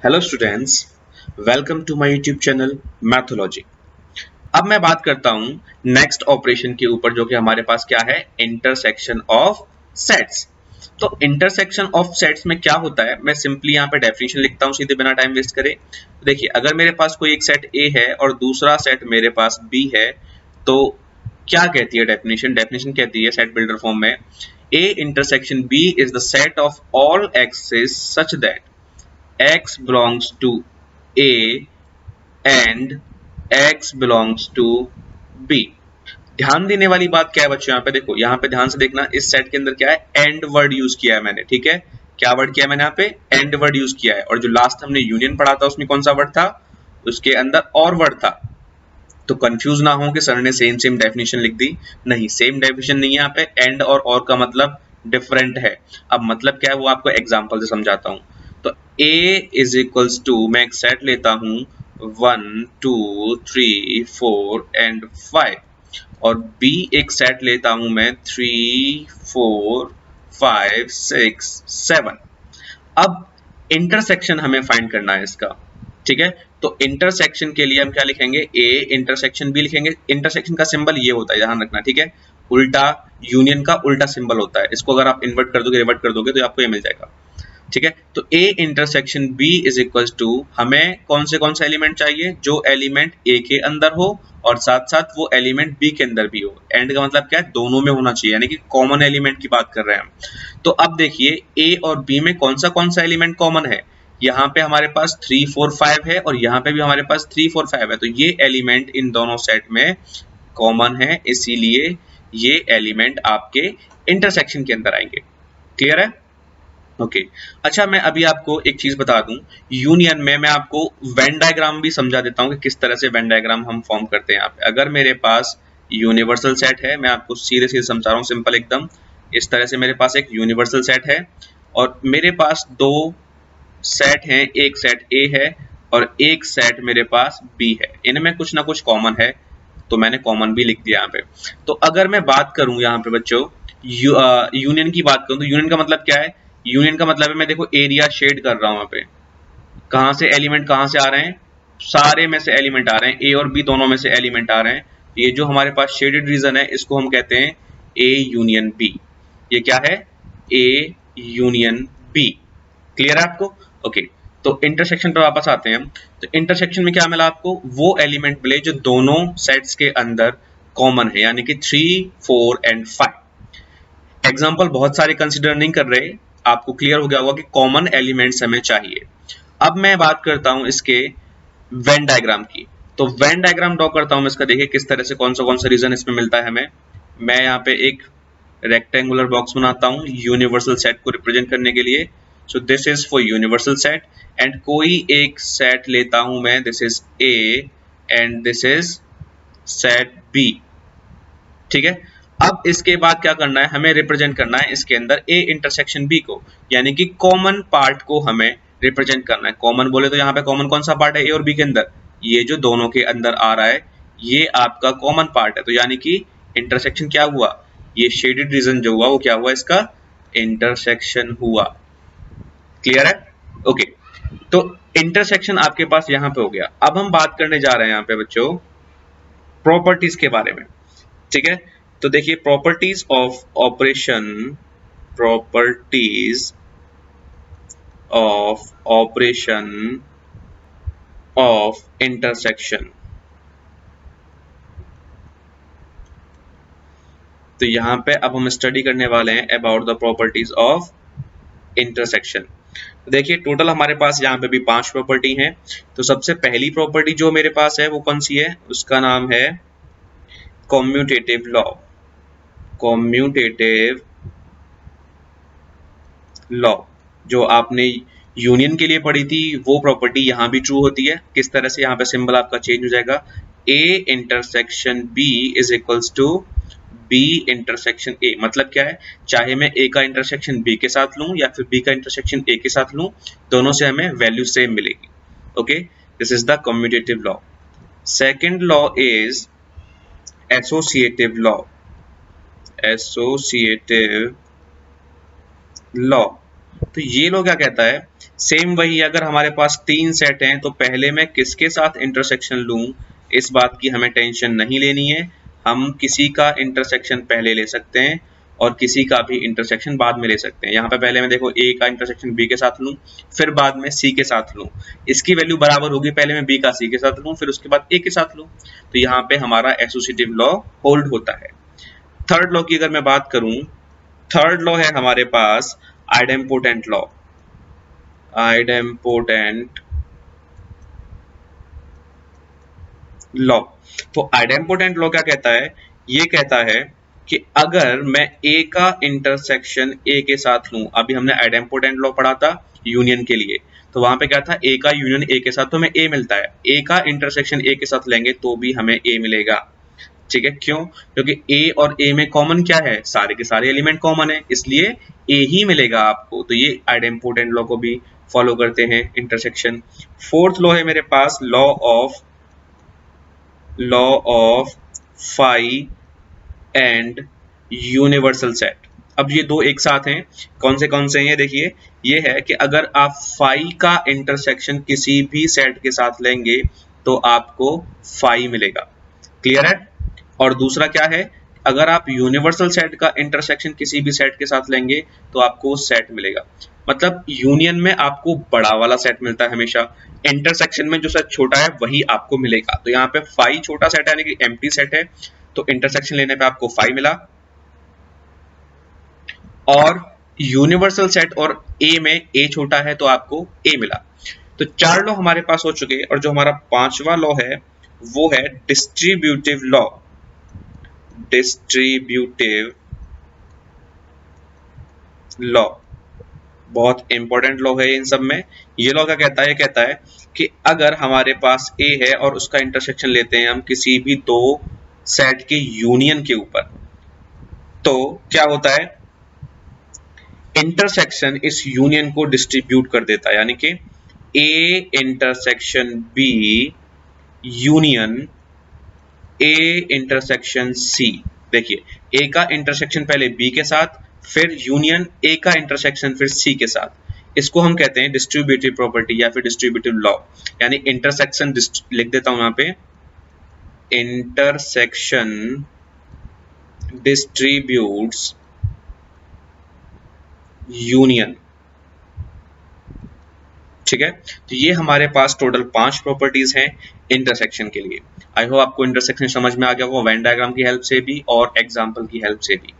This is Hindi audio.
Hello students, welcome to my YouTube channel Mathology. अब मैं बात करता हूं नेक्स्ट ऑपरेशन के ऊपर, जो कि हमारे पास क्या है, इंटरसेक्शन ऑफ सेट्स। तो इंटरसेक्शन ऑफ सेट्स में क्या होता है, मैं सिंपली यहाँ पे डेफिनेशन लिखता हूँ सीधे बिना टाइम वेस्ट करे। देखिए, अगर मेरे पास कोई एक सेट ए है और दूसरा सेट मेरे पास बी है, तो क्या कहती है डेफिनेशन? डेफिनेशन कहती है सेट बिल्डर फॉर्म में, A intersection B is the set of all x's such that x belongs to A and x belongs to B। ध्यान देने वाली बात क्या है बच्चों, यहाँ पे देखो, यहाँ पे ध्यान से देखना, इस सेट के अंदर क्या है, एंड वर्ड यूज किया है मैंने। ठीक है, क्या वर्ड किया है मैंने यहाँ पे? एंड वर्ड यूज किया है। और जो लास्ट हमने यूनियन पढ़ा था उसमें कौन सा वर्ड था? उसके अंदर और वर्ड था। तो कंफ्यूज ना हो कि सर ने सेम सेम डेफिनेशन लिख दी। नहीं, सेम डेफिनेशन नहीं है यहाँ पे। एंड और का मतलब डिफरेंट है। अब मतलब क्या है वो आपको एग्जांपल से समझाता हूँ। तो A इज इक्वल्स टू, मैं एक सेट लेता हूँ 1 2 3 4 एंड 5, और B एक सेट लेता हूँ मैं 3 4 5 6 7। अब इंटरसेक्शन हमें फाइंड करना है इसका। ठीक है, तो इंटरसेक्शन के लिए हम क्या लिखेंगे? ए इंटरसेक्शन बी लिखेंगे। इंटरसेक्शन का सिंबल ये होता है, ध्यान रखना। ठीक है, उल्टा यूनियन का उल्टा सिंबल होता है। इसको अगर आप इन्वर्ट कर दोगे, रिवर्ट कर दोगे, तो आपको ये मिल जाएगा। ठीक है, तो A intersection B is equal to, हमें कौन से एलिमेंट चाहिए? जो एलिमेंट A के अंदर हो और साथ साथ वो एलिमेंट B के अंदर भी हो। एंड का मतलब क्या है? दोनों में होना चाहिए, यानी कि कॉमन एलिमेंट की बात कर रहे हैं हम। तो अब देखिए, A और B में कौन सा एलिमेंट कॉमन है? यहाँ पे हमारे पास 3 4 5 है, और यहाँ पे भी हमारे पास 3 4 5 है। तो ये एलिमेंट इन दोनों सेट में कॉमन है, इसीलिए ये एलिमेंट आपके इंटरसेक्शन के अंदर आएंगे। क्लियर है? ओके। अच्छा, मैं अभी आपको एक चीज बता दूं, यूनियन में मैं आपको वेन डायग्राम भी समझा देता हूं कि किस तरह से वेन डायग्राम हम फॉर्म करते हैं। यहाँ पे अगर मेरे पास यूनिवर्सल सेट है, मैं आपको सीधे सीधे समझा रहा हूँ, सिंपल एकदम। इस तरह से मेरे पास एक यूनिवर्सल सेट है और मेरे पास दो सेट हैं, एक सेट ए है और एक सेट मेरे पास बी है। इनमें कुछ ना कुछ कॉमन है, तो मैंने कॉमन भी लिख दिया यहाँ पे। तो अगर मैं बात करूं यहाँ पे बच्चों, यूनियन की बात करूं, तो यूनियन का मतलब क्या है? यूनियन का मतलब है, मैं देखो एरिया शेड कर रहा हूं यहाँ पे। कहां से एलिमेंट कहां से आ रहे हैं? सारे में से एलिमेंट आ रहे हैं, ए और बी दोनों में से एलिमेंट आ रहे हैं। ये जो हमारे पास शेडेड रीजन है, इसको हम कहते हैं ए यूनियन बी। ये क्या है? A union B. क्लियर है आपको? ओके। तो इंटरसेक्शन पर वापस आते हैं हम। तो इंटरसेक्शन में क्या मिला आपको? वो एलिमेंट मिले जो दोनों सेट्स के अंदर कॉमन है, यानी कि 3 4 एंड 5। एग्जाम्पल बहुत सारे कंसिडर नहीं कर रहे, आपको क्लियर हो गया होगा कि कॉमन एलिमेंट्स हमें चाहिए। अब मैं बात करता हूं इसके वेन डायग्राम की। तो वेन डायग्राम ड्रॉ करता हूं मैं इसका। देखिए किस तरह से कौन सा रीजन इसमें मिलता है हमें। मैं यहाँ पे एक रेक्टेंगुलर बॉक्स बनाता हूं यूनिवर्सल सेट को रिप्रेजेंट करने के लिए। So this is for universal set, and कोई एक सेट लेता हूं मैं, this is A and this is set B. ठीक है, अब इसके बाद क्या करना है, हमें रिप्रेजेंट करना है इसके अंदर ए इंटरसेक्शन बी को, यानी कि कॉमन पार्ट को हमें रिप्रेजेंट करना है। कॉमन बोले तो यहाँ पे कॉमन कौन सा पार्ट है ए और बी के अंदर? ये जो दोनों के अंदर आ रहा है, ये आपका कॉमन पार्ट है। तो यानी कि इंटरसेक्शन क्या हुआ? ये शेडेड रीजन जो हुआ वो क्या हुआ? इसका इंटरसेक्शन हुआ। क्लियर है? ओके। तो इंटरसेक्शन आपके पास यहां पे हो गया। अब हम बात करने जा रहे हैं यहाँ पे बच्चों प्रॉपर्टीज के बारे में। ठीक है, तो देखिए properties of operation, properties of operation of intersection. तो यहां पे अब हम स्टडी करने वाले हैं about the properties of intersection. तो देखिए टोटल हमारे पास यहाँ पे भी 5 प्रॉपर्टी हैं। तो सबसे पहली प्रॉपर्टी जो मेरे पास है वो कौन सी है? उसका नाम है कॉम्यूटेटिव लॉ। कॉम्यूटेटिव लॉ, जो आपने यूनियन के लिए पढ़ी थी, वो प्रॉपर्टी यहाँ भी ट्रू होती है। किस तरह से? यहाँ पे सिंबल आपका चेंज हो जाएगा, A intersection B is equals to B intersection A. मतलब क्या है? चाहे मैं ए का इंटरसेक्शन बी के साथ लूं या फिर बी का इंटरसेक्शन ए के साथ लूं, दोनों से हमें वैल्यू सेम मिलेगी। Okay, this is the commutative law. Second law is associative law. Associative law, तो ये लो क्या कहता है, सेम वही, अगर हमारे पास 3 सेट हैं तो पहले मैं किसके साथ इंटरसेक्शन लूं, इस बात की हमें टेंशन नहीं लेनी है। हम किसी का इंटरसेक्शन पहले ले सकते हैं और किसी का भी इंटरसेक्शन बाद में ले सकते हैं। यहाँ पे पहले मैं देखो ए का इंटरसेक्शन बी के साथ लूं, फिर बाद में सी के साथ लूं, इसकी वैल्यू बराबर होगी, पहले मैं बी का सी के साथ लूं, फिर उसके बाद ए के साथ लूं, तो यहाँ पे हमारा एसोसिएटिव लॉ होल्ड होता है। थर्ड लॉ की अगर मैं बात करूं, थर्ड लॉ है हमारे पास आइडेम्पोटेंट लॉ। आइडेम्पोटेंट लॉ, तो आइडेम्पोटेंट लॉ क्या कहता है, ये कहता है कि अगर मैं ए का इंटरसेक्शन ए के साथ लूं, अभी हमने आइडेम्पोटेंट लॉ पढ़ा था यूनियन के लिए, तो वहां पे क्या था, ए का यूनियन ए के साथ तो हमें ए मिलता है, ए का इंटरसेक्शन ए के साथ लेंगे तो भी हमें ए मिलेगा। ठीक है, क्यों, क्योंकि ए और ए में कॉमन क्या है, सारे के सारे एलिमेंट कॉमन है, इसलिए ए ही मिलेगा आपको। तो ये आइडेम्पोटेंट लॉ को भी फॉलो करते हैं, इंटरसेक्शन। फोर्थ लॉ है मेरे पास law of phi and universal set. अब ये दो एक साथ हैं, कौन से हैं, देखिए ये है कि अगर आप फाई का इंटरसेक्शन किसी भी सेट के साथ लेंगे तो आपको फाई मिलेगा। क्लियर है। और दूसरा क्या है, अगर आप यूनिवर्सल सेट का इंटरसेक्शन किसी भी सेट के साथ लेंगे तो आपको सेट मिलेगा। मतलब यूनियन में आपको बड़ा वाला सेट मिलता है हमेशा, इंटरसेक्शन में जो सेट छोटा है वही आपको मिलेगा। तो यहाँ पे फाई छोटा सेट है, यानी कि एम्प्टी सेट है, तो इंटरसेक्शन लेने पे आपको फाई मिला। और यूनिवर्सल सेट और ए में ए छोटा है तो आपको ए मिला। तो 4 लॉ हमारे पास हो चुके, और जो हमारा 5वां लॉ है वो है डिस्ट्रीब्यूटिव लॉ। डिस्ट्रीब्यूटिव लॉ बहुत इंपॉर्टेंट लॉ है इन सब में। ये लॉ क्या कहता है, कहता है कि अगर हमारे पास ए है और उसका इंटरसेक्शन लेते हैं हम किसी भी दो सेट के यूनियन के ऊपर, तो क्या होता है, इंटरसेक्शन इस यूनियन को डिस्ट्रीब्यूट कर देता है, यानी कि A intersection B union A intersection C. देखिए ए का इंटरसेक्शन पहले बी के साथ, फिर यूनियन ए का इंटरसेक्शन फिर सी के साथ, इसको हम कहते हैं डिस्ट्रीब्यूटिव प्रॉपर्टी या फिर डिस्ट्रीब्यूटिव लॉ। यानी इंटरसेक्शन लिख देता हूं यहां पे, इंटरसेक्शन डिस्ट्रीब्यूट्स यूनियन। ठीक है, तो ये हमारे पास टोटल 5 प्रॉपर्टीज हैं इंटरसेक्शन के लिए। आई होप आपको इंटरसेक्शन समझ में आ गया होगा, वेन डायग्राम की हेल्प से भी और एग्जाम्पल की हेल्प से भी।